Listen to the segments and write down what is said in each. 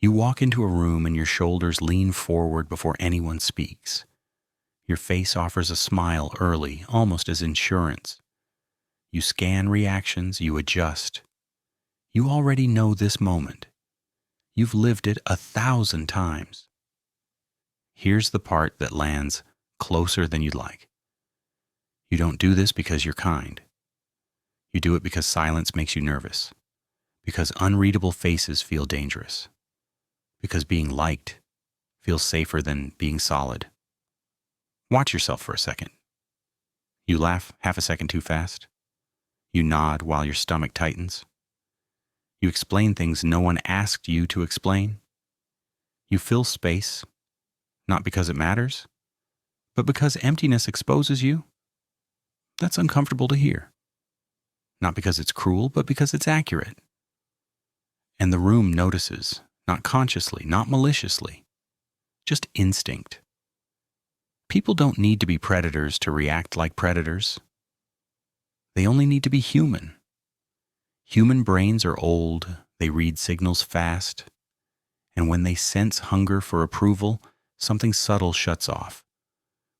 You walk into a room and your shoulders lean forward before anyone speaks. Your face offers a smile early, almost as insurance. You scan reactions, you adjust. You already know this moment. You've lived it 1,000 times. Here's the part that lands closer than you'd like. You don't do this because you're kind. You do it because silence makes you nervous, because unreadable faces feel dangerous, because being liked feels safer than being solid. Watch yourself for a second. You laugh half a second too fast. You nod while your stomach tightens. You explain things no one asked you to explain. You fill space, not because it matters, but because emptiness exposes you. That's uncomfortable to hear. Not because it's cruel, but because it's accurate. And the room notices, not consciously, not maliciously, just instinct. People don't need to be predators to react like predators. They only need to be human. Human brains are old, they read signals fast, and when they sense hunger for approval, something subtle shuts off.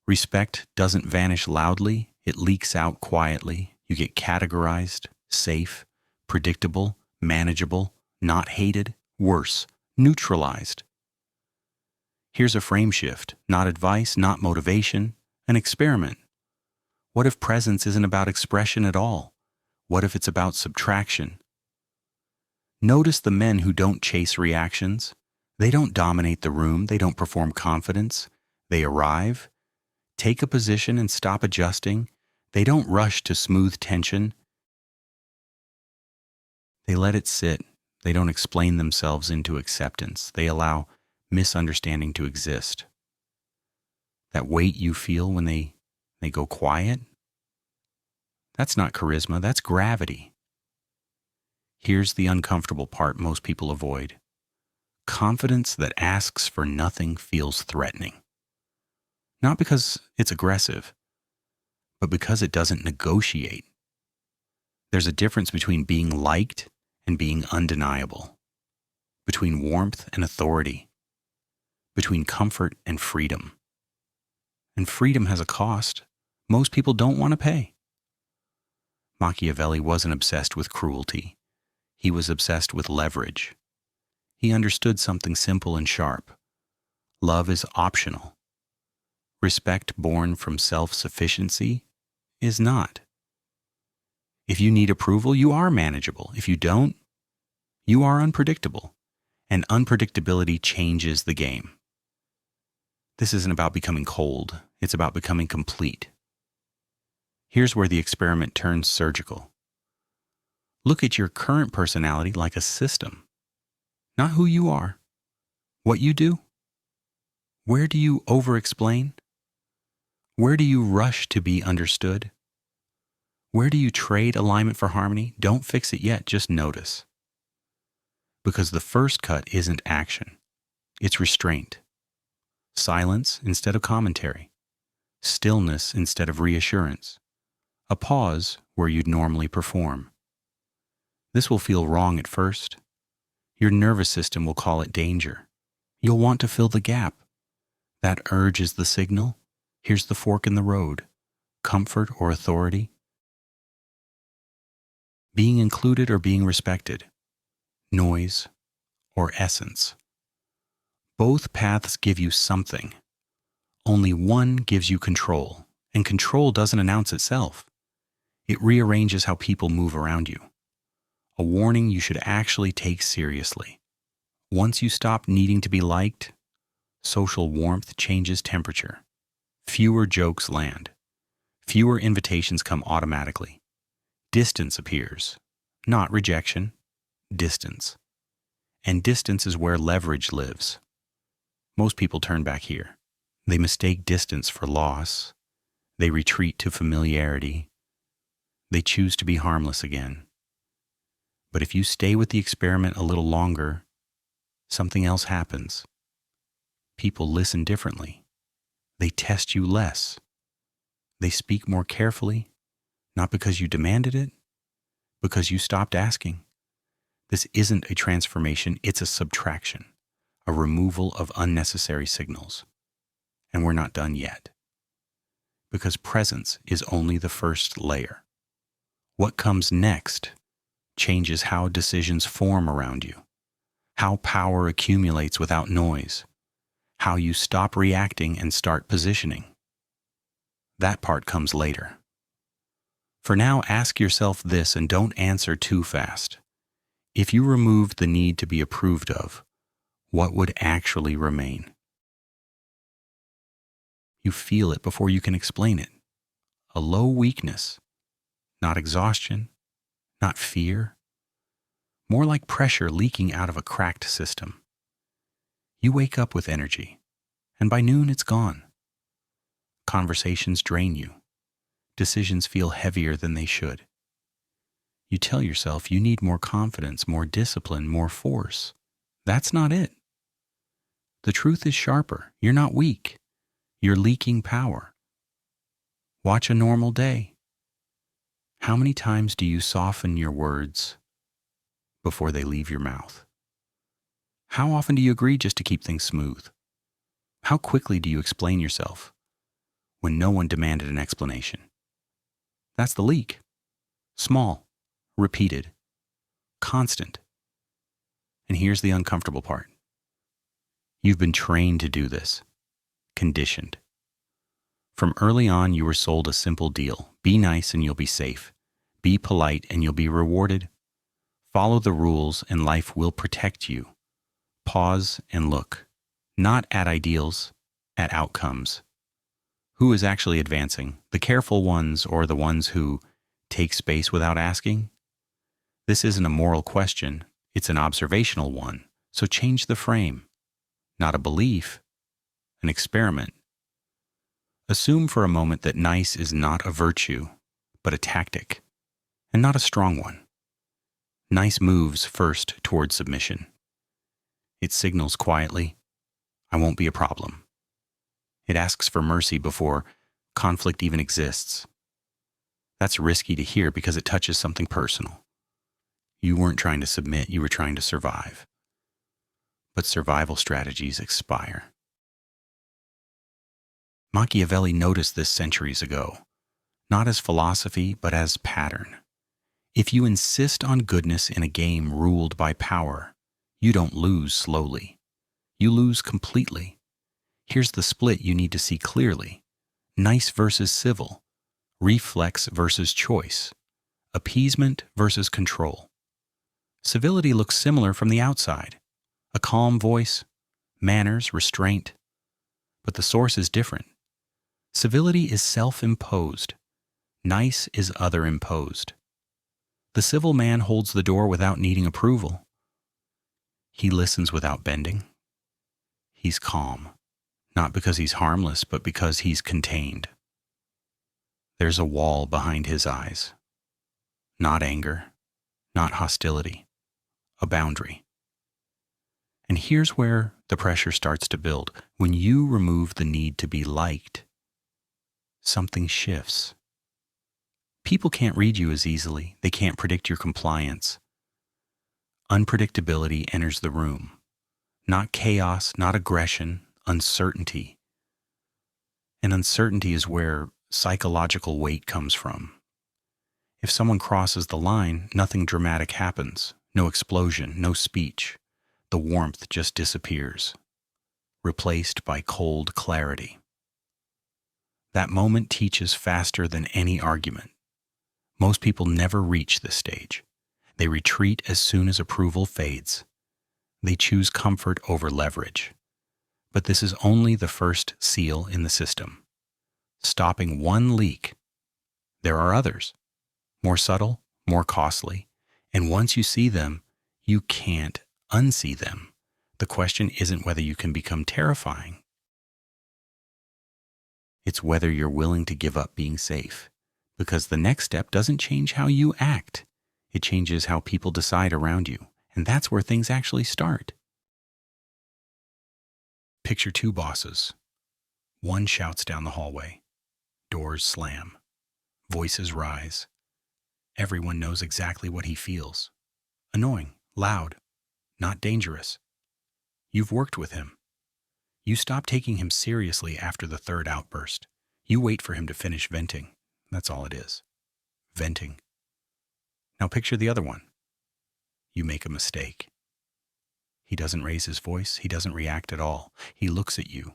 Respect doesn't vanish loudly, it leaks out quietly. You get categorized, safe, predictable, manageable, not hated, worse, neutralized. Here's a frame shift, not advice, not motivation, an experiment. What if presence isn't about expression at all? What if it's about subtraction? Notice the men who don't chase reactions. They don't dominate the room, they don't perform confidence. They arrive, take a position and stop adjusting. They don't rush to smooth tension. They let it sit. They don't explain themselves into acceptance. They allow misunderstanding to exist. That weight you feel when they go quiet, that's not charisma, that's gravity. Here's the uncomfortable part most people avoid. Confidence that asks for nothing feels threatening. Not because it's aggressive, but because it doesn't negotiate. There's a difference between being liked and being undeniable, between warmth and authority, between comfort and freedom. And freedom has a cost most people don't want to pay. Machiavelli wasn't obsessed with cruelty. He was obsessed with leverage. He understood something simple and sharp. Love is optional. Respect born from self-sufficiency is not. If you need approval, you are manageable. If you don't, you are unpredictable. And unpredictability changes the game. This isn't about becoming cold. It's about becoming complete. Here's where the experiment turns surgical. Look at your current personality like a system. Not who you are. What you do. Where do you over-explain? Where do you rush to be understood? Where do you trade alignment for harmony? Don't fix it yet, just notice. Because the first cut isn't action. It's restraint. Silence instead of commentary. Stillness instead of reassurance. A pause where you'd normally perform. This will feel wrong at first. Your nervous system will call it danger. You'll want to fill the gap. That urge is the signal. Here's the fork in the road. Comfort or authority. Being included or being respected. Noise or essence. Both paths give you something. Only one gives you control, and control doesn't announce itself. It rearranges how people move around you. A warning you should actually take seriously. Once you stop needing to be liked, social warmth changes temperature. Fewer jokes land. Fewer invitations come automatically. Distance appears. Not rejection, distance. And distance is where leverage lives. Most people turn back here. They mistake distance for loss. They retreat to familiarity. They choose to be harmless again. But if you stay with the experiment a little longer, something else happens. People listen differently. They test you less. They speak more carefully, not because you demanded it, because you stopped asking. This isn't a transformation, it's a subtraction. a removal of unnecessary signals. And we're not done yet. Because presence is only the first layer. What comes next changes how decisions form around you, how power accumulates without noise, how you stop reacting and start positioning. That part comes later. For now, ask yourself this and don't answer too fast. If you removed the need to be approved of, what would actually remain? You feel it before you can explain it. A low weakness, not exhaustion, not fear, more like pressure leaking out of a cracked system. You wake up with energy, and by noon it's gone. Conversations drain you. Decisions feel heavier than they should. You tell yourself you need more confidence, more discipline, more force. That's not it. The truth is sharper. You're not weak. You're leaking power. Watch a normal day. How many times do you soften your words before they leave your mouth? How often do you agree just to keep things smooth? How quickly do you explain yourself when no one demanded an explanation? That's the leak. Small, repeated, constant. And here's the uncomfortable part. You've been trained to do this, conditioned. From early on, you were sold a simple deal. Be nice and you'll be safe. Be polite and you'll be rewarded. Follow the rules and life will protect you. Pause and look, not at ideals, at outcomes. Who is actually advancing? The careful ones or the ones who take space without asking? This isn't a moral question, it's an observational one. So change the frame. Not a belief, an experiment. Assume for a moment that nice is not a virtue, but a tactic, and not a strong one. Nice moves first toward submission. It signals quietly, I won't be a problem. It asks for mercy before conflict even exists. That's risky to hear because it touches something personal. You weren't trying to submit, you were trying to survive. But survival strategies expire. Machiavelli noticed this centuries ago, not as philosophy, but as pattern. If you insist on goodness in a game ruled by power, you don't lose slowly. You lose completely. Here's the split you need to see clearly. Nice versus civil. Reflex versus choice. Appeasement versus control. Civility looks similar from the outside. A calm voice, manners, restraint. But the source is different. Civility is self-imposed. Nice is other-imposed. The civil man holds the door without needing approval. He listens without bending. He's calm, not because he's harmless, but because he's contained. There's a wall behind his eyes. Not anger, not hostility, a boundary. And here's where the pressure starts to build. When you remove the need to be liked, something shifts. People can't read you as easily. They can't predict your compliance. Unpredictability enters the room. Not chaos, not aggression, uncertainty. And uncertainty is where psychological weight comes from. If someone crosses the line, nothing dramatic happens. No explosion, no speech. The warmth just disappears, replaced by cold clarity. That moment teaches faster than any argument. Most people never reach this stage. They retreat as soon as approval fades. They choose comfort over leverage. But this is only the first seal in the system. Stopping one leak. There are others, more subtle, more costly, and once you see them, you can't unsee them. The question isn't whether you can become terrifying. It's whether you're willing to give up being safe, because the next step doesn't change how you act. It changes how people decide around you, and that's where things actually start. Picture two bosses. One shouts down the hallway. Doors slam. Voices rise. Everyone knows exactly what he feels. Annoying, loud, not dangerous. You've worked with him. You stop taking him seriously after the third outburst. You wait for him to finish venting. That's all it is. Venting. Now picture the other one. You make a mistake. He doesn't raise his voice. He doesn't react at all. He looks at you,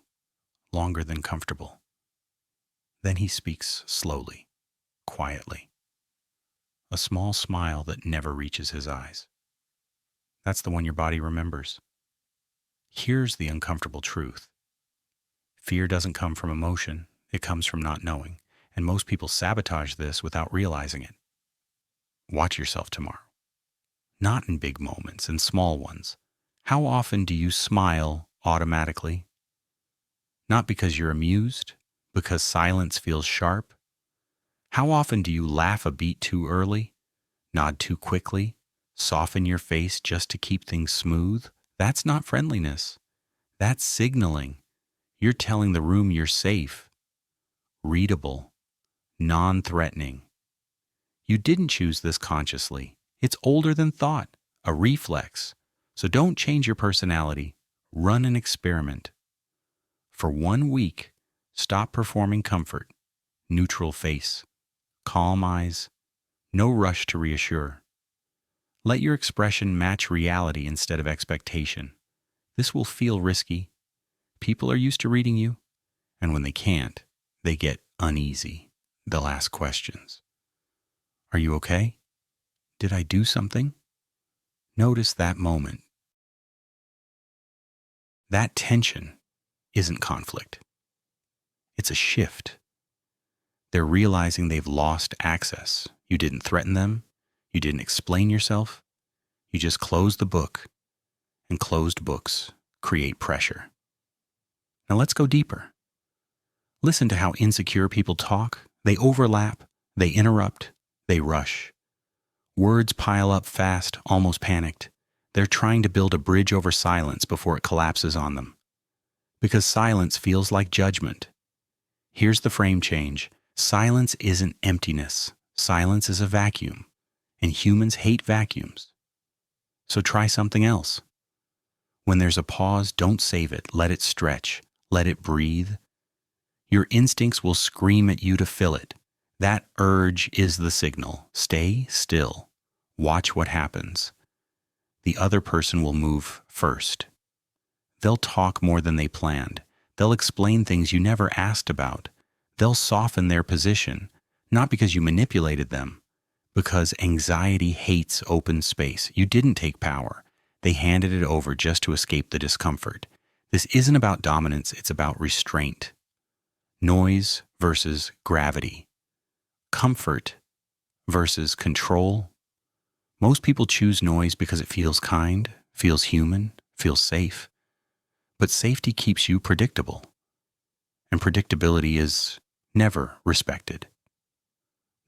longer than comfortable. Then he speaks slowly, quietly. A small smile that never reaches his eyes. That's the one your body remembers. Here's the uncomfortable truth. Fear doesn't come from emotion. It comes from not knowing. And most people sabotage this without realizing it. Watch yourself tomorrow. Not in big moments, in small ones. How often do you smile automatically? Not because you're amused, because silence feels sharp. How often do you laugh a beat too early, nod too quickly, soften your face just to keep things smooth? That's not friendliness. That's signaling. You're telling the room you're safe, readable, non-threatening. You didn't choose this consciously. It's older than thought, a reflex. So don't change your personality. Run an experiment. For 1 week, stop performing comfort, neutral face, calm eyes, no rush to reassure. Let your expression match reality instead of expectation. This will feel risky. People are used to reading you, and when they can't, they get uneasy. They'll ask questions. Are you okay? Did I do something? Notice that moment. That tension isn't conflict. It's a shift. They're realizing they've lost access. You didn't threaten them. You didn't explain yourself. You just closed the book, and closed books create pressure. Now let's go deeper. Listen to how insecure people talk. They overlap, they interrupt, they rush. Words pile up fast, almost panicked. They're trying to build a bridge over silence before it collapses on them. Because silence feels like judgment. Here's the frame change. Silence isn't emptiness. Silence is a vacuum. And humans hate vacuums. So try something else. When there's a pause, don't save it. Let it stretch. Let it breathe. Your instincts will scream at you to fill it. That urge is the signal. Stay still. Watch what happens. The other person will move first. They'll talk more than they planned. They'll explain things you never asked about. They'll soften their position, not because you manipulated them, because anxiety hates open space. You didn't take power. They handed it over just to escape the discomfort. This isn't about dominance, it's about restraint. Noise versus gravity. Comfort versus control. Most people choose noise because it feels kind, feels human, feels safe. But safety keeps you predictable. And predictability is never respected.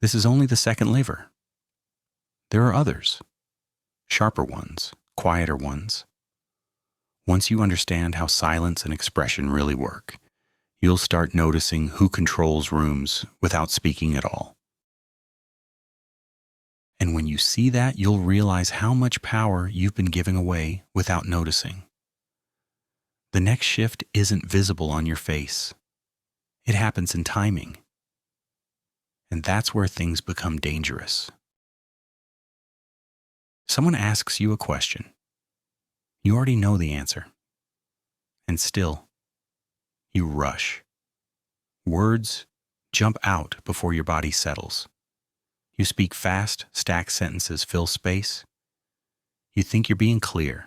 This is only the second lever. There are others. Sharper ones, quieter ones. Once you understand how silence and expression really work, you'll start noticing who controls rooms without speaking at all. And when you see that, you'll realize how much power you've been giving away without noticing. The next shift isn't visible on your face. It happens in timing. And that's where things become dangerous. Someone asks you a question. You already know the answer. And still, you rush. Words jump out before your body settles. You speak fast, stack sentences, fill space. You think you're being clear.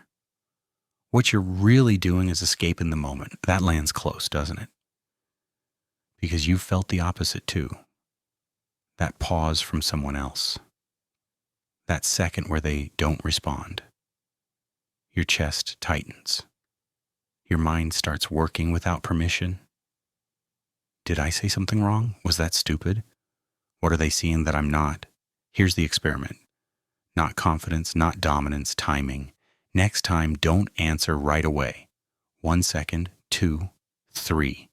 What you're really doing is escaping the moment. That lands close, doesn't it? Because you felt the opposite too. That pause from someone else. That second where they don't respond. Your chest tightens. Your mind starts working without permission. Did I say something wrong? Was that stupid? What are they seeing that I'm not? Here's the experiment. Not confidence, not dominance, timing. Next time, don't answer right away. 1 second, 2, 3.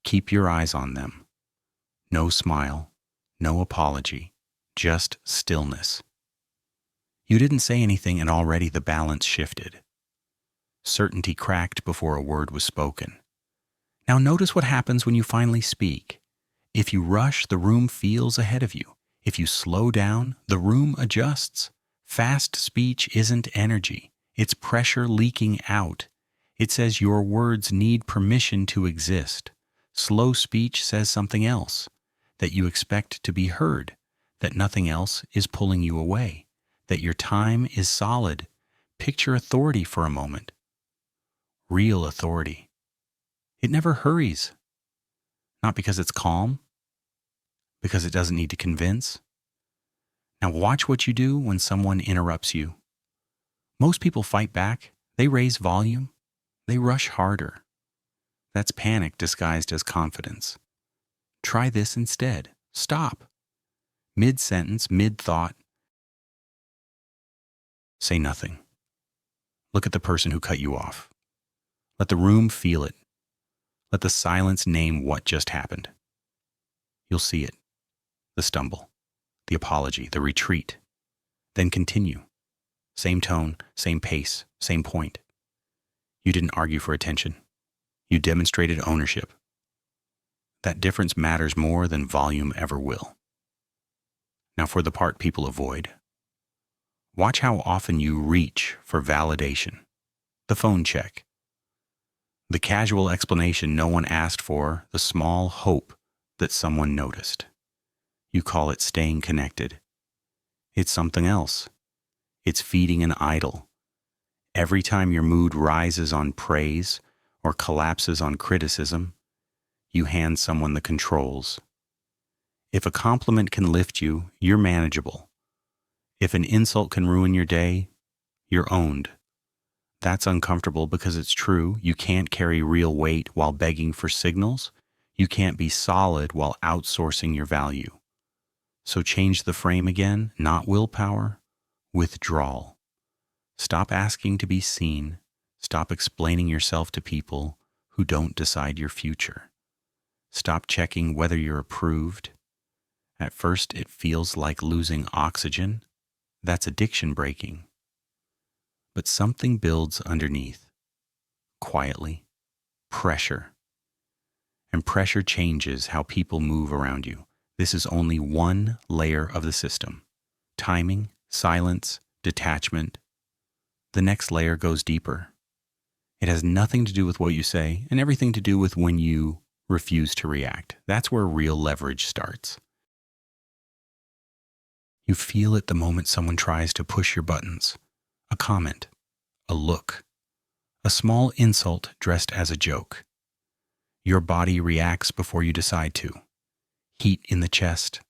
Keep your eyes on them. No smile, no apology, just stillness. You didn't say anything and already the balance shifted. Certainty cracked before a word was spoken. Now notice what happens when you finally speak. If you rush, the room feels ahead of you. If you slow down, the room adjusts. Fast speech isn't energy. It's pressure leaking out. It says your words need permission to exist. Slow speech says something else, that you expect to be heard, that nothing else is pulling you away, that your time is solid. Picture authority for a moment. Real authority. It never hurries. Not because it's calm, because it doesn't need to convince. Now watch what you do when someone interrupts you. Most people fight back. They raise volume. They rush harder. That's panic disguised as confidence. Try this instead. Stop. Mid-sentence, mid-thought. Say nothing. Look at the person who cut you off. Let the room feel it. Let the silence name what just happened. You'll see it. The stumble, the apology, the retreat. Then continue. Same tone, same pace, same point. You didn't argue for attention. You demonstrated ownership. That difference matters more than volume ever will. Now for the part people avoid. Watch how often you reach for validation. The phone check. The casual explanation no one asked for, the small hope that someone noticed. You call it staying connected. It's something else. It's feeding an idol. Every time your mood rises on praise or collapses on criticism, you hand someone the controls. If a compliment can lift you, you're manageable. If an insult can ruin your day, you're owned. That's uncomfortable because it's true. You can't carry real weight while begging for signals. You can't be solid while outsourcing your value. So change the frame again, not willpower, withdrawal. Stop asking to be seen. Stop explaining yourself to people who don't decide your future. Stop checking whether you're approved. At first, it feels like losing oxygen. That's addiction breaking. But something builds underneath, quietly, pressure. And pressure changes how people move around you. This is only one layer of the system. Timing, silence, detachment. The next layer goes deeper. It has nothing to do with what you say and everything to do with when you refuse to react. That's where real leverage starts. You feel it the moment someone tries to push your buttons. A comment, a look, a small insult dressed as a joke. Your body reacts before you decide to. Heat in the chest,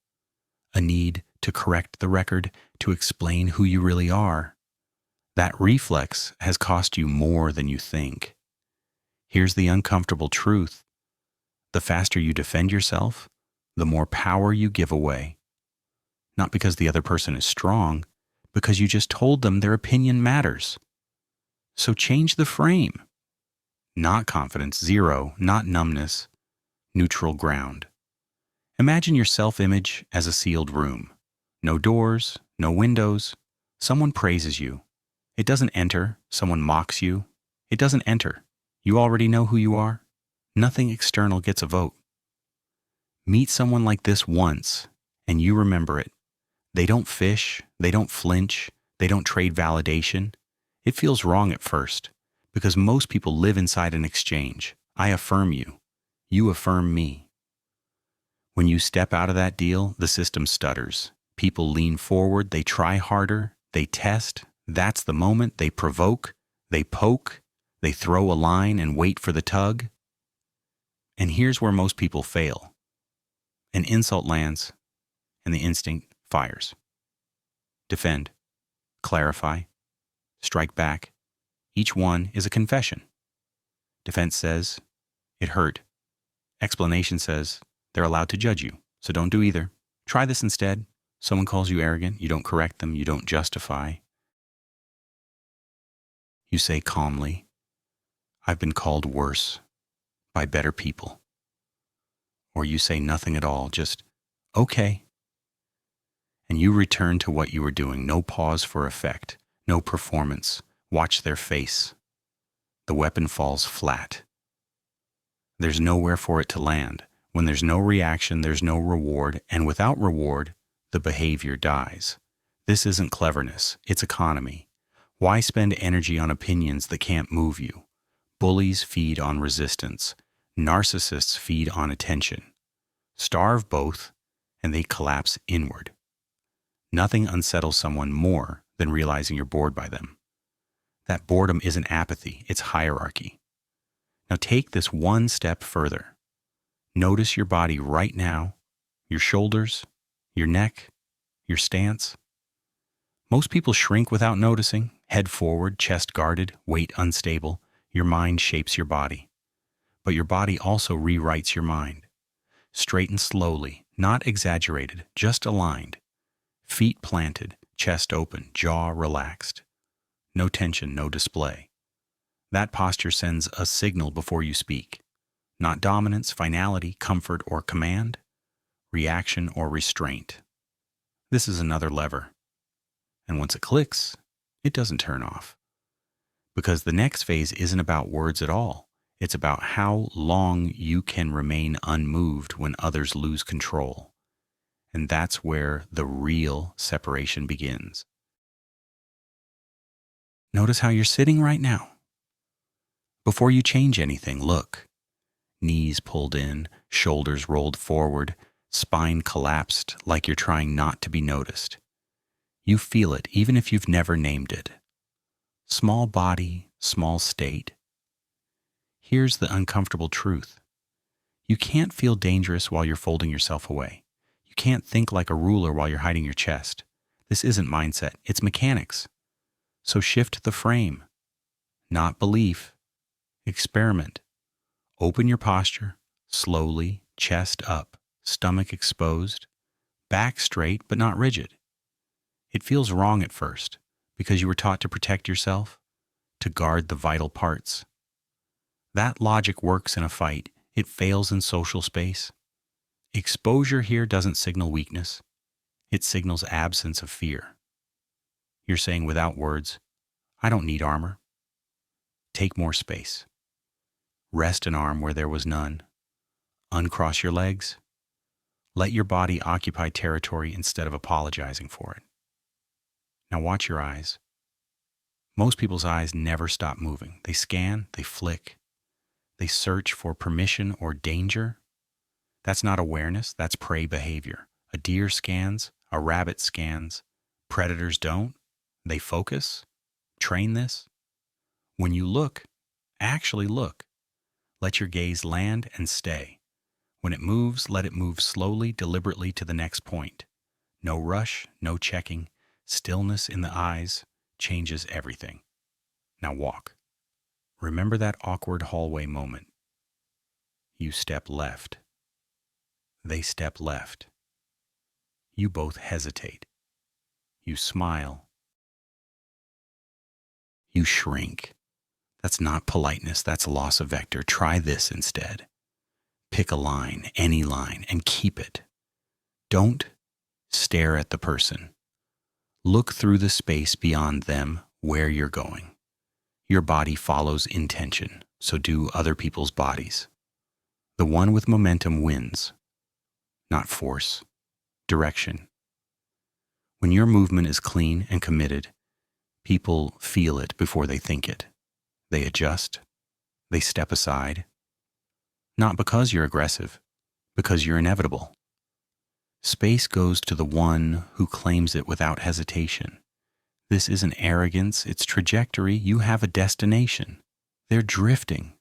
a need to correct the record, to explain who you really are. That reflex has cost you more than you think. Here's the uncomfortable truth. The faster you defend yourself, the more power you give away. Not because the other person is strong, because you just told them their opinion matters. So change the frame. Not confidence, zero, not numbness, neutral ground. Imagine your self-image as a sealed room. No doors, no windows. Someone praises you. It doesn't enter. Someone mocks you. It doesn't enter. You already know who you are. Nothing external gets a vote. Meet someone like this once, and you remember it. They don't fish, they don't flinch, they don't trade validation. It feels wrong at first, because most people live inside an exchange. I affirm you. You affirm me. When you step out of that deal, the system stutters. People lean forward, they try harder, they test. That's the moment they provoke, they poke, they throw a line and wait for the tug. And here's where most people fail. An insult lands, and the instinct fires. Defend, clarify, strike back. Each one is a confession. Defense says, it hurt. Explanation says, they're allowed to judge you, so don't do either. Try this instead. Someone calls you arrogant, you don't correct them, you don't justify. You say calmly, I've been called worse by better people. Or you say nothing at all, just, okay. And you return to what you were doing, no pause for effect, no performance. Watch their face. the weapon falls flat. There's nowhere for it to land. When there's no reaction, there's no reward, and without reward, the behavior dies. This isn't cleverness, it's economy. Why spend energy on opinions that can't move you? Bullies feed on resistance. Narcissists feed on attention. Starve both, and they collapse inward. Nothing unsettles someone more than realizing you're bored by them. That boredom isn't apathy, it's hierarchy. Now take this one step further. Notice your body right now, your shoulders, your neck, your stance. Most people shrink without noticing, head forward, chest guarded, weight unstable. Your mind shapes your body. But your body also rewrites your mind. Straighten slowly, not exaggerated, just aligned. Feet planted, chest open, jaw relaxed. No tension, no display. That posture sends a signal before you speak. Not dominance, finality, comfort, or command. Reaction or restraint. This is another lever. And once it clicks, it doesn't turn off. Because the next phase isn't about words at all. It's about how long you can remain unmoved when others lose control. And that's where the real separation begins. Notice how you're sitting right now. Before you change anything, look. Knees pulled in, shoulders rolled forward, spine collapsed like you're trying not to be noticed. You feel it even if you've never named it. Small body, small state. Here's the uncomfortable truth. You can't feel dangerous while you're folding yourself away. You can't think like a ruler while you're hiding your chest. This isn't mindset, it's mechanics. So shift the frame. Not belief. Experiment. Open your posture, slowly, chest up, stomach exposed, back straight but not rigid. It feels wrong at first because you were taught to protect yourself, to guard the vital parts. That logic works in a fight. It fails in social space. Exposure here doesn't signal weakness. It signals absence of fear. You're saying without words, I don't need armor. Take more space. Rest an arm where there was none. Uncross your legs. Let your body occupy territory instead of apologizing for it. Now watch your eyes. Most people's eyes never stop moving. They scan, they flick. They search for permission or danger. That's not awareness, that's prey behavior. A deer scans, a rabbit scans. Predators don't. They focus. Train this. When you look, actually look. Let your gaze land and stay. When it moves, let it move slowly, deliberately to the next point. No rush, no checking. Stillness in the eyes changes everything. Now walk. Remember that awkward hallway moment. You step left. They step left. You both hesitate. You smile. You shrink. That's not politeness, that's loss of vector. Try this instead. Pick a line, any line, and keep it. Don't stare at the person. Look through the space beyond them where you're going. Your body follows intention, so do other people's bodies. The one with momentum wins. Not force, direction. When your movement is clean and committed, people feel it before they think it. They adjust. They step aside. Not because you're aggressive, because you're inevitable. Space goes to the one who claims it without hesitation. This isn't arrogance, it's trajectory. You have a destination. They're drifting.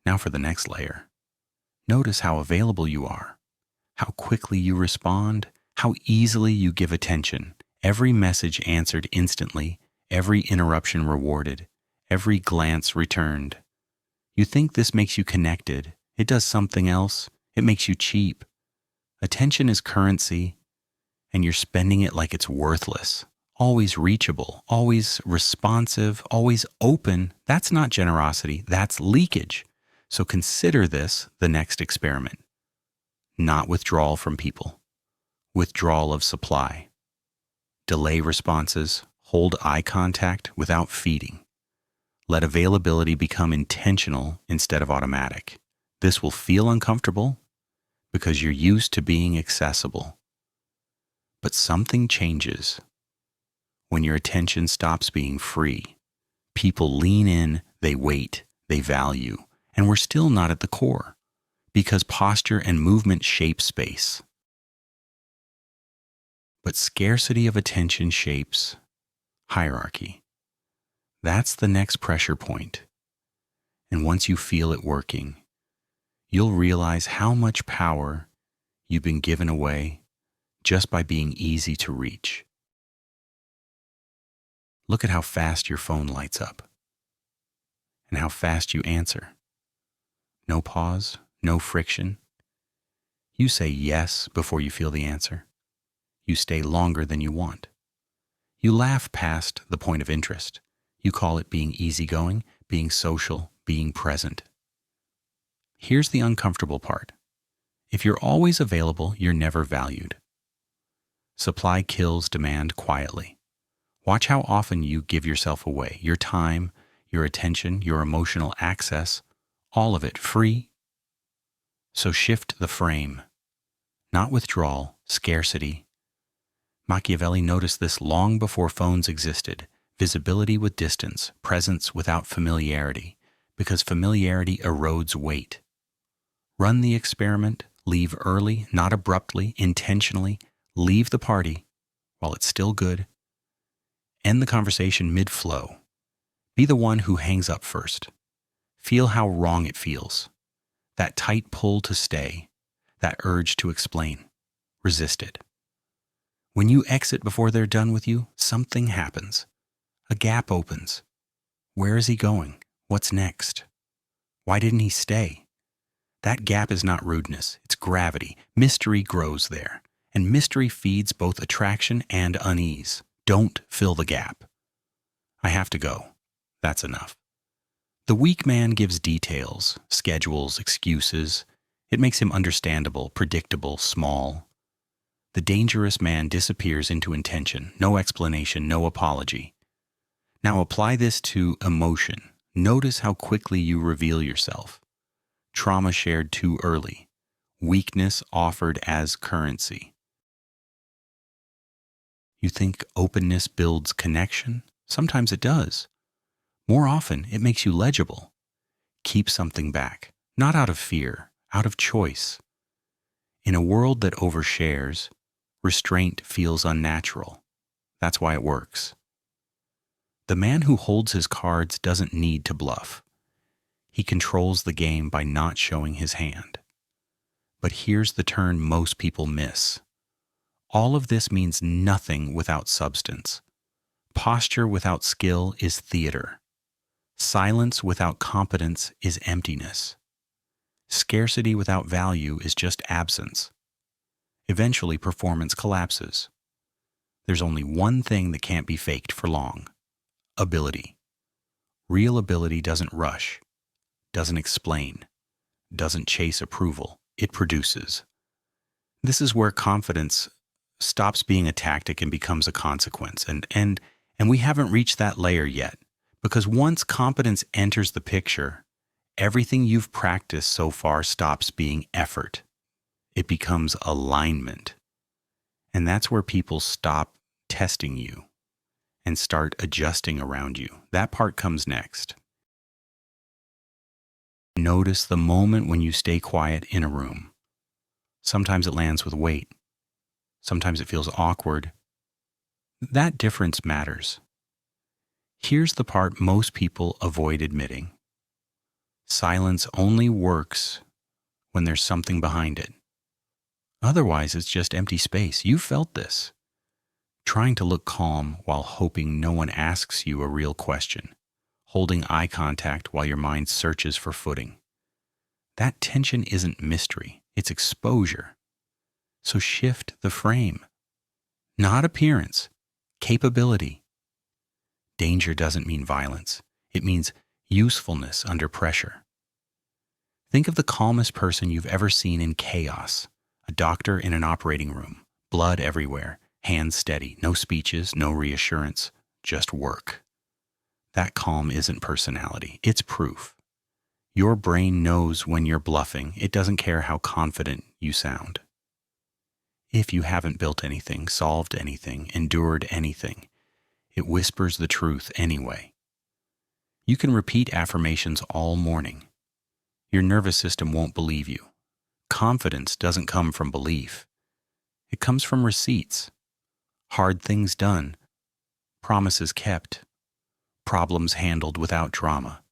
Now for the next layer. Notice how available you are, how quickly you respond, how easily you give attention. Every message answered instantly, every interruption rewarded, every glance returned. You think this makes you connected. It does something else. It makes you cheap. Attention is currency, and you're spending it like it's worthless. Always reachable, always responsive, always open. That's not generosity, that's leakage. So consider this the next experiment. Not withdrawal from people, withdrawal of supply. Delay responses, hold eye contact without feeding. Let availability become intentional instead of automatic. This will feel uncomfortable because you're used to being accessible. But something changes when your attention stops being free. People lean in, they wait, they value, and we're still not at the core because posture and movement shape space. But scarcity of attention shapes hierarchy. That's the next pressure point. And once you feel it working, you'll realize how much power you've been given away just by being easy to reach. Look at how fast your phone lights up and how fast you answer. No pause, no friction. You say yes before you feel the answer. You stay longer than you want. You laugh past the point of interest. You call it being easygoing, being social, being present. Here's the uncomfortable part. If you're always available, you're never valued. Supply kills demand quietly. Watch how often you give yourself away, your time, your attention, your emotional access, all of it free. So shift the frame, not withdrawal, scarcity. Machiavelli noticed this long before phones existed. Visibility with distance, presence without familiarity, because familiarity erodes weight. Run the experiment, leave early, not abruptly, intentionally, leave the party while it's still good. End the conversation mid-flow. Be the one who hangs up first. Feel how wrong it feels. That tight pull to stay, that urge to explain. Resist it. When you exit before they're done with you, something happens. A gap opens. Where is he going? What's next? Why didn't he stay? That gap is not rudeness, it's gravity. Mystery grows there, and mystery feeds both attraction and unease. Don't fill the gap. I have to go. That's enough. The weak man gives details, schedules, excuses. It makes him understandable, predictable, small. The dangerous man disappears into intention, no explanation, no apology. Now apply this to emotion. Notice how quickly you reveal yourself. Trauma shared too early. Weakness offered as currency. You think openness builds connection? Sometimes it does. More often, it makes you legible. Keep something back, not out of fear, out of choice. In a world that overshares, restraint feels unnatural. That's why it works. The man who holds his cards doesn't need to bluff. He controls the game by not showing his hand. But here's the turn most people miss. All of this means nothing without substance. Posture without skill is theater. Silence without competence is emptiness. Scarcity without value is just absence. Eventually, performance collapses. There's only one thing that can't be faked for long: ability. Real ability doesn't rush, doesn't explain, doesn't chase approval. It produces. This is where confidence stops being a tactic and becomes a consequence. And we haven't reached that layer yet, because once competence enters the picture, everything you've practiced so far stops being effort. It becomes alignment. And that's where people stop testing you and start adjusting around you. That part comes next. Notice the moment when you stay quiet in a room. Sometimes it lands with weight. Sometimes it feels awkward. That difference matters. Here's the part most people avoid admitting. Silence only works when there's something behind it. Otherwise, it's just empty space. You felt this. Trying to look calm while hoping no one asks you a real question. Holding eye contact while your mind searches for footing. That tension isn't mystery, it's exposure. So shift the frame. Not appearance, capability. Danger doesn't mean violence. It means usefulness under pressure. Think of the calmest person you've ever seen in chaos. A doctor in an operating room, blood everywhere, hands steady, no speeches, no reassurance, just work. That calm isn't personality, it's proof. Your brain knows when you're bluffing. It doesn't care how confident you sound. If you haven't built anything, solved anything, endured anything, it whispers the truth anyway. You can repeat affirmations all morning. Your nervous system won't believe you. Confidence doesn't come from belief. It comes from receipts. Hard things done, promises kept, problems handled without drama.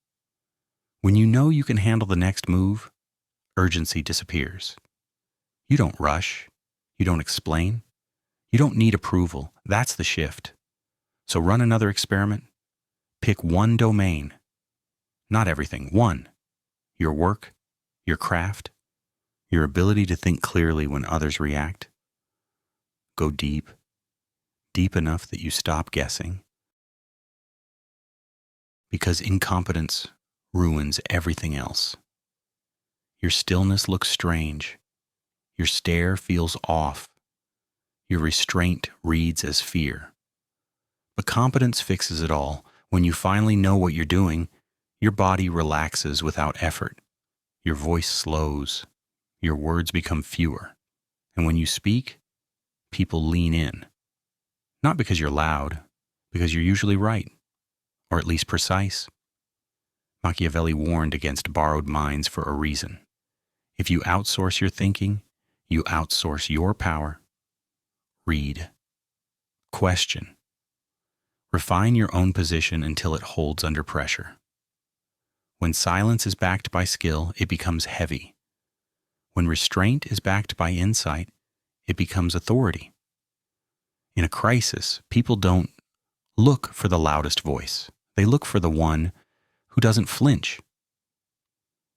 When you know you can handle the next move, urgency disappears. You don't rush. You don't explain. You don't need approval. That's the shift. So run another experiment. Pick one domain. Not everything. One. Your work, your craft, your ability to think clearly when others react. Go deep. Deep enough that you stop guessing. Because incompetence ruins everything else. Your stillness looks strange. Your stare feels off. Your restraint reads as fear. But competence fixes it all. When you finally know what you're doing, your body relaxes without effort. Your voice slows. Your words become fewer. And when you speak, people lean in. Not because you're loud, because you're usually right, or at least precise. Machiavelli warned against borrowed minds for a reason. If you outsource your thinking, you outsource your power. Read. Question. Refine your own position until it holds under pressure. When silence is backed by skill, it becomes heavy. When restraint is backed by insight, it becomes authority. In a crisis, people don't look for the loudest voice. They look for the one who doesn't flinch.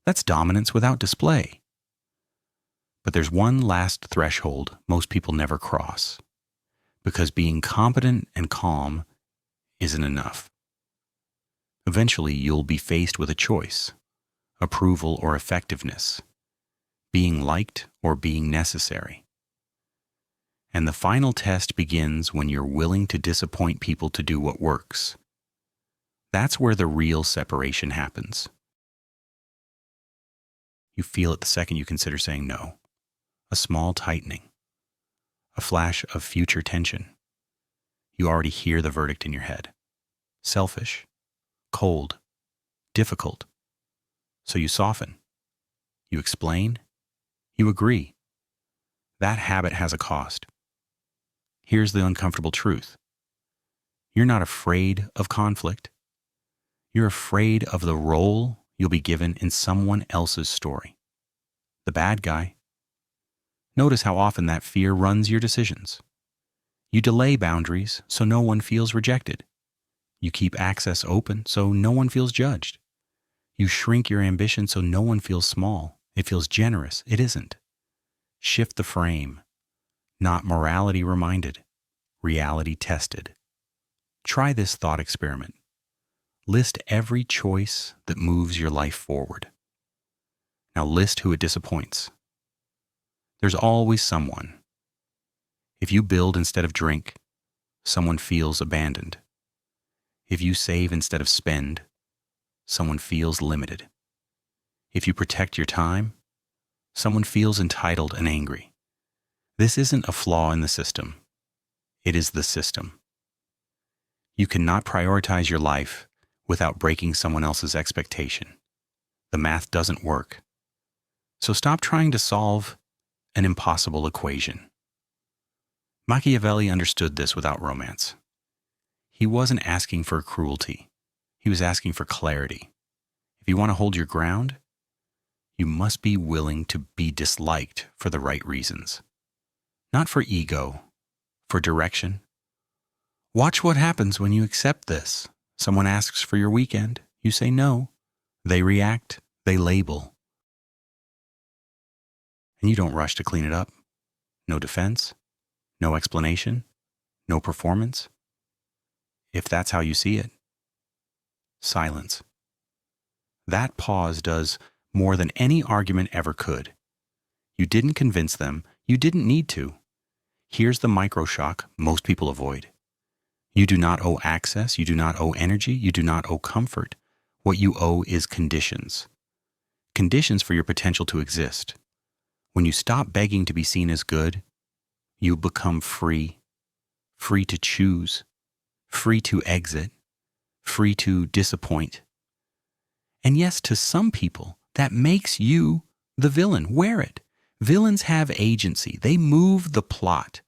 That's dominance without display. But there's one last threshold most people never cross, because being competent and calm isn't enough. Eventually, you'll be faced with a choice: approval or effectiveness, being liked or being necessary. And the final test begins when you're willing to disappoint people to do what works. That's where the real separation happens. You feel it the second you consider saying no. A small tightening. A flash of future tension. You already hear the verdict in your head. Selfish. Cold. Difficult. So you soften. You explain. You agree. That habit has a cost. Here's the uncomfortable truth. You're not afraid of conflict. You're afraid of the role you'll be given in someone else's story. The bad guy. Notice how often that fear runs your decisions. You delay boundaries so no one feels rejected. You keep access open so no one feels judged. You shrink your ambition so no one feels small. It feels generous. It isn't. Shift the frame. Not morality reminded, reality tested. Try this thought experiment. List every choice that moves your life forward. Now list who it disappoints. There's always someone. If you build instead of drink, someone feels abandoned. If you save instead of spend, someone feels limited. If you protect your time, someone feels entitled and angry. This isn't a flaw in the system. It is the system. You cannot prioritize your life without breaking someone else's expectation. The math doesn't work. So stop trying to solve an impossible equation. Machiavelli understood this without romance. He wasn't asking for cruelty. He was asking for clarity. If you want to hold your ground, you must be willing to be disliked for the right reasons. Not for ego, for direction. Watch what happens when you accept this. Someone asks for your weekend. You say no. They react. They label. And you don't rush to clean it up. No defense. No explanation. No performance. If that's how you see it. Silence. That pause does more than any argument ever could. You didn't convince them. You didn't need to. Here's the microshock most people avoid. You do not owe access. You do not owe energy. You do not owe comfort. What you owe is conditions. Conditions for your potential to exist. When you stop begging to be seen as good, you become free. Free to choose. Free to exit. Free to disappoint. And yes, to some people, that makes you the villain. Wear it. Villains have agency. They move the plot.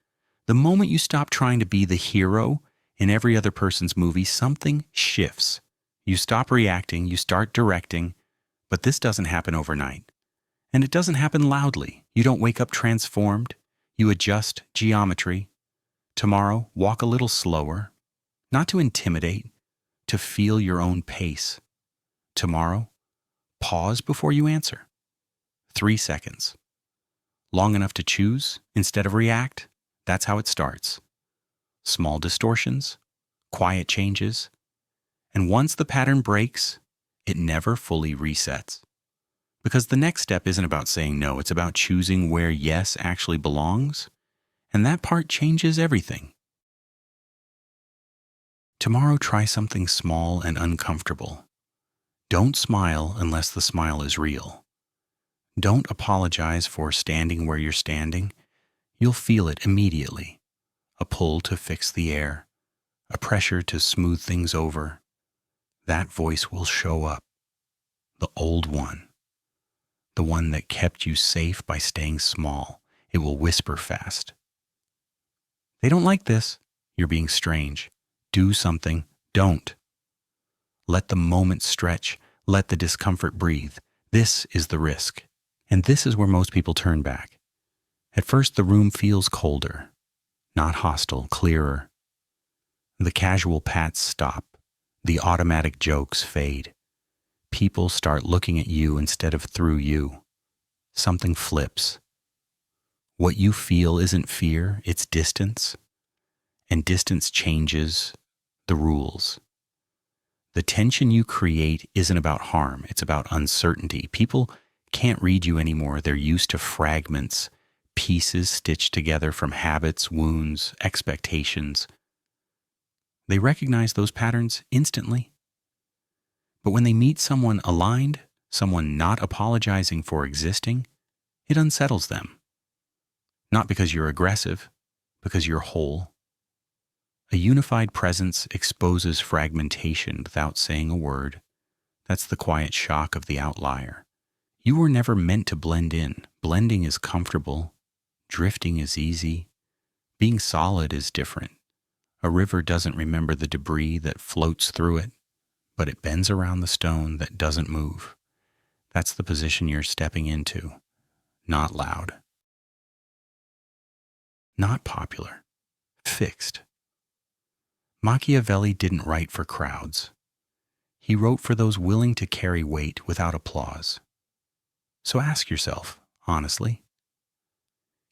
The moment you stop trying to be the hero in every other person's movie, something shifts. You stop reacting, you start directing, but this doesn't happen overnight. And it doesn't happen loudly. You don't wake up transformed. You adjust geometry. Tomorrow, walk a little slower, not to intimidate, to feel your own pace. Tomorrow, pause before you answer. 3 seconds. Long enough to choose instead of react. That's how it starts. Small distortions, quiet changes, and once the pattern breaks, it never fully resets. Because the next step isn't about saying no, it's about choosing where yes actually belongs, and that part changes everything. Tomorrow, try something small and uncomfortable. Don't smile unless the smile is real. Don't apologize for standing where you're standing. You'll feel it immediately. A pull to fix the air, a pressure to smooth things over. That voice will show up. The old one. The one that kept you safe by staying small. It will whisper fast. They don't like this. You're being strange. Do something. Don't. Let the moment stretch. Let the discomfort breathe. This is the risk. And this is where most people turn back. At first, the room feels colder. Not hostile, clearer. The casual pats stop. The automatic jokes fade. People start looking at you instead of through you. Something flips. What you feel isn't fear, it's distance. And distance changes the rules. The tension you create isn't about harm, it's about uncertainty. People can't read you anymore. They're used to fragments, pieces stitched together from habits, wounds, expectations. They recognize those patterns instantly. But when they meet someone aligned, someone not apologizing for existing, it unsettles them. Not because you're aggressive, because you're whole. A unified presence exposes fragmentation without saying a word. That's the quiet shock of the outlier. You were never meant to blend in. Blending is comfortable. Drifting is easy. Being solid is different. A river doesn't remember the debris that floats through it, but it bends around the stone that doesn't move. That's the position you're stepping into. Not loud. Not popular. Fixed. Machiavelli didn't write for crowds. He wrote for those willing to carry weight without applause. So ask yourself, honestly,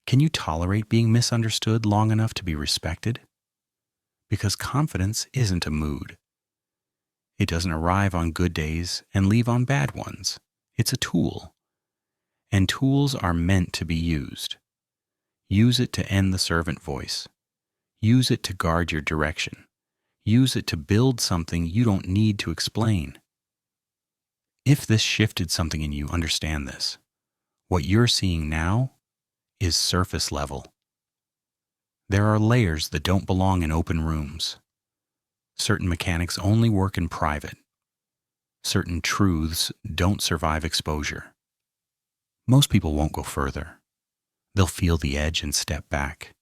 can you tolerate being misunderstood long enough to be respected? Because confidence isn't a mood. It doesn't arrive on good days and leave on bad ones. It's a tool. And tools are meant to be used. Use it to end the servant voice. Use it to guard your direction. Use it to build something you don't need to explain. If this shifted something in you, understand this. What you're seeing now is surface level. There are layers that don't belong in open rooms. Certain mechanics only work in private. Certain truths don't survive exposure. Most people won't go further. They'll feel the edge and step back.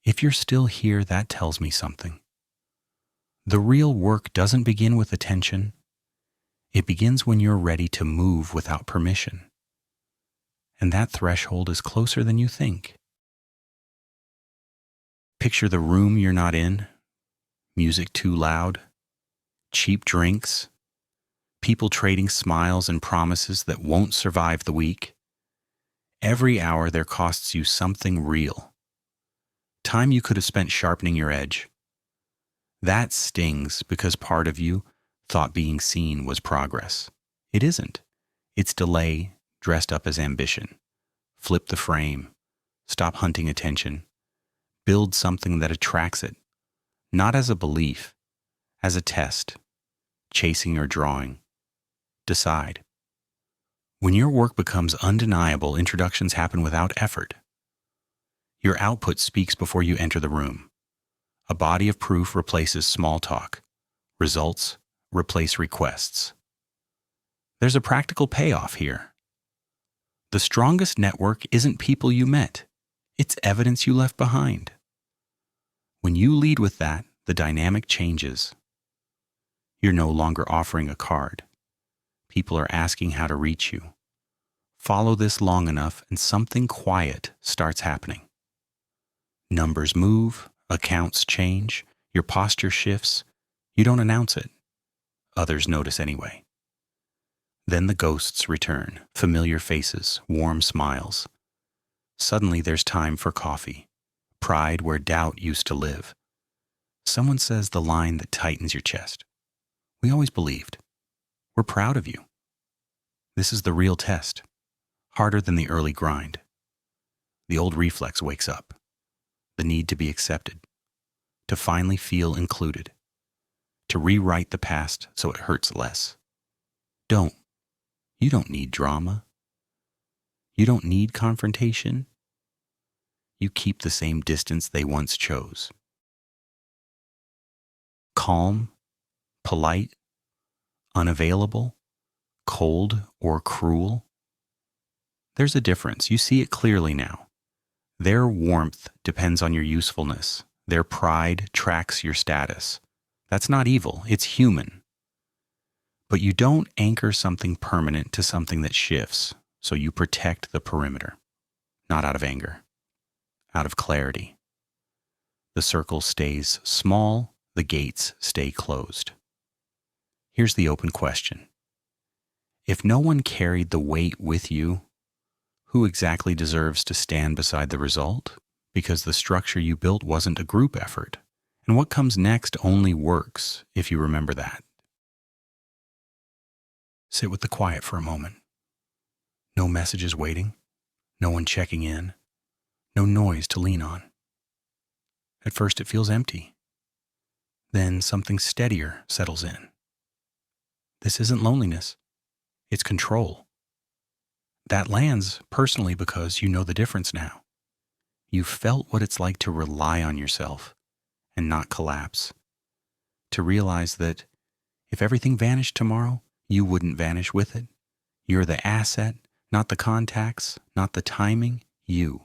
If you're still here, that tells me something. The real work doesn't begin with attention. It begins when you're ready to move without permission. And that threshold is closer than you think. Picture the room you're not in. Music too loud. Cheap drinks. People trading smiles and promises that won't survive the week. Every hour there costs you something real. Time you could have spent sharpening your edge. That stings because part of you thought being seen was progress. It isn't. It's delay dressed up as ambition. Flip the frame. Stop hunting attention. Build something that attracts it, not as a belief, as a test, chasing or drawing. Decide. When your work becomes undeniable, introductions happen without effort. Your output speaks before you enter the room. A body of proof replaces small talk. Results replace requests. There's a practical payoff here. The strongest network isn't people you met. It's evidence you left behind. When you lead with that, the dynamic changes. You're no longer offering a card. People are asking how to reach you. Follow this long enough and something quiet starts happening. Numbers move, accounts change, your posture shifts. You don't announce it. Others notice anyway. Then the ghosts return, familiar faces, warm smiles. Suddenly there's time for coffee, pride where doubt used to live. Someone says the line that tightens your chest. We always believed. We're proud of you. This is the real test, harder than the early grind. The old reflex wakes up, the need to be accepted, to finally feel included, to rewrite the past so it hurts less. You don't need drama. You don't need confrontation. You keep the same distance they once chose. Calm, polite, unavailable, cold or cruel. There's a difference. You see it clearly now. Their warmth depends on your usefulness. Their pride tracks your status. That's not evil. It's human. But you don't anchor something permanent to something that shifts, so you protect the perimeter. Not out of anger, out of clarity. The circle stays small, the gates stay closed. Here's the open question. If no one carried the weight with you, who exactly deserves to stand beside the result? Because the structure you built wasn't a group effort. And what comes next only works if you remember that. Sit with the quiet for a moment. No messages waiting, no one checking in, no noise to lean on. At first it feels empty. Then something steadier settles in. This isn't loneliness, it's control. That lands personally because you know the difference now. You've felt what it's like to rely on yourself and not collapse. To realize that if everything vanished tomorrow, you wouldn't vanish with it. You're the asset, not the contacts, not the timing, you.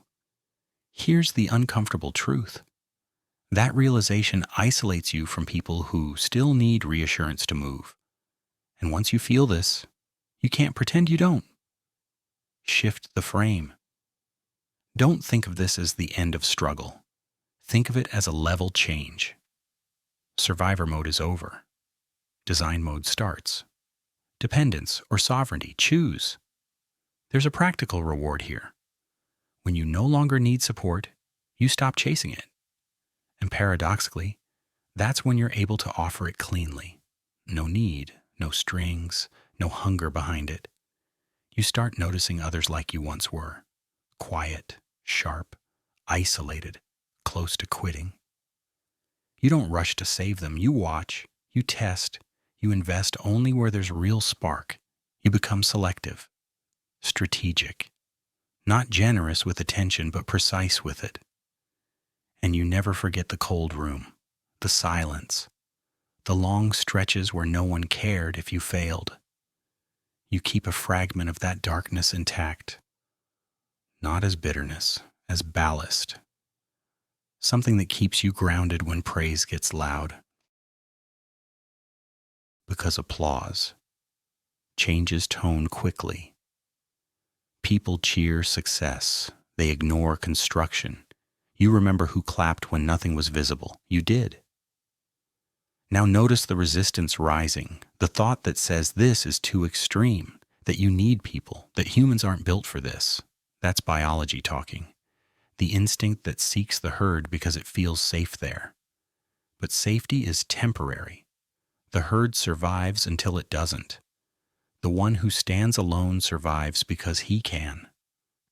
Here's the uncomfortable truth. That realization isolates you from people who still need reassurance to move. And once you feel this, you can't pretend you don't. Shift the frame. Don't think of this as the end of struggle. Think of it as a level change. Survivor mode is over. Design mode starts. Dependence or sovereignty, choose. There's a practical reward here. When you no longer need support, you stop chasing it. And paradoxically, that's when you're able to offer it cleanly. No need, no strings, no hunger behind it. You start noticing others like you once were. Quiet, sharp, isolated, close to quitting. You don't rush to save them. You watch, you test, you invest only where there's real spark. You become selective, strategic, not generous with attention, but precise with it. And you never forget the cold room, the silence, the long stretches where no one cared if you failed. You keep a fragment of that darkness intact, not as bitterness, as ballast, something that keeps you grounded when praise gets loud. Because applause changes tone quickly. People cheer success. They ignore construction. You remember who clapped when nothing was visible. You did. Now notice the resistance rising, the thought that says this is too extreme, that you need people, that humans aren't built for this. That's biology talking. The instinct that seeks the herd because it feels safe there. But safety is temporary. The herd survives until it doesn't. The one who stands alone survives because he can.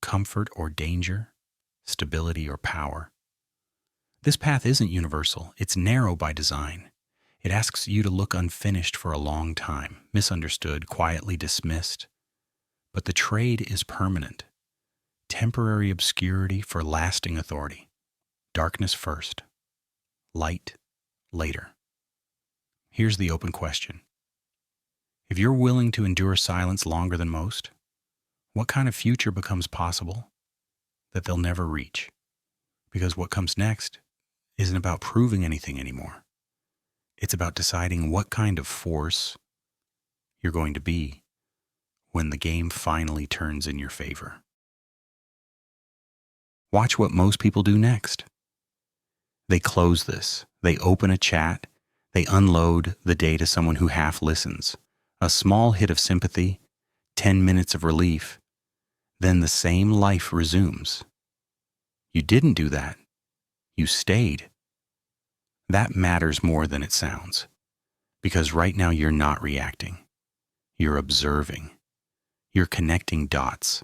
Comfort or danger, stability or power. This path isn't universal. It's narrow by design. It asks you to look unfinished for a long time, misunderstood, quietly dismissed. But the trade is permanent. Temporary obscurity for lasting authority. Darkness first. Light later. Here's the open question. If you're willing to endure silence longer than most, what kind of future becomes possible that they'll never reach? Because what comes next isn't about proving anything anymore. It's about deciding what kind of force you're going to be when the game finally turns in your favor. Watch what most people do next. They close this. They open a chat. They unload the day to someone who half listens. A small hit of sympathy, 10 minutes of relief. Then the same life resumes. You didn't do that. You stayed. That matters more than it sounds. Because right now you're not reacting. You're observing. You're connecting dots.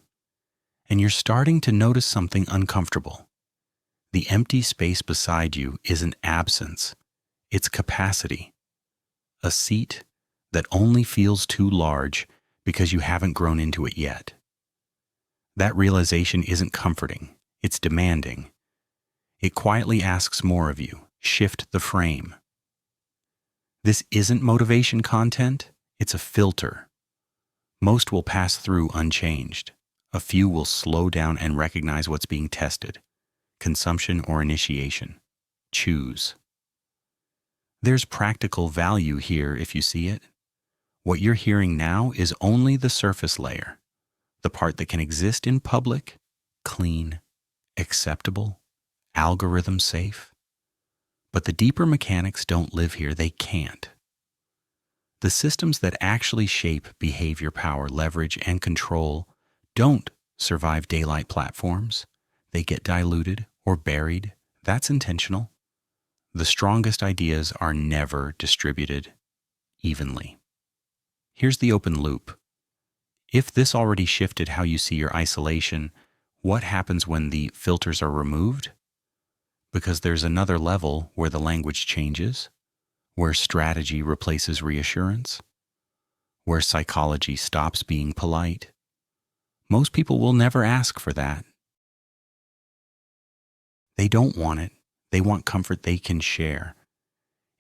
And you're starting to notice something uncomfortable. The empty space beside you isn't absence. It's capacity. A seat that only feels too large because you haven't grown into it yet. That realization isn't comforting. It's demanding. It quietly asks more of you. Shift the frame. This isn't motivation content. It's a filter. Most will pass through unchanged. A few will slow down and recognize what's being tested. Consumption or initiation. Choose. There's practical value here if you see it. What you're hearing now is only the surface layer, the part that can exist in public, clean, acceptable, algorithm safe. But the deeper mechanics don't live here, they can't. The systems that actually shape behavior, power, leverage, and control don't survive daylight platforms. They get diluted or buried. That's intentional. The strongest ideas are never distributed evenly. Here's the open loop. If this already shifted how you see your isolation, what happens when the filters are removed? Because there's another level where the language changes, where strategy replaces reassurance, where psychology stops being polite. Most people will never ask for that. They don't want it. They want comfort they can share.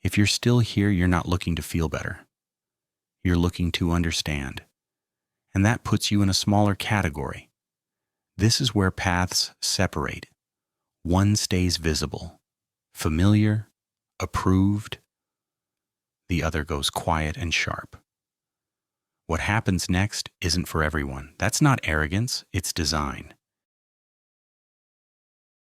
If you're still here, you're not looking to feel better. You're looking to understand. And that puts you in a smaller category. This is where paths separate. One stays visible, familiar, approved. The other goes quiet and sharp. What happens next isn't for everyone. That's not arrogance, it's design.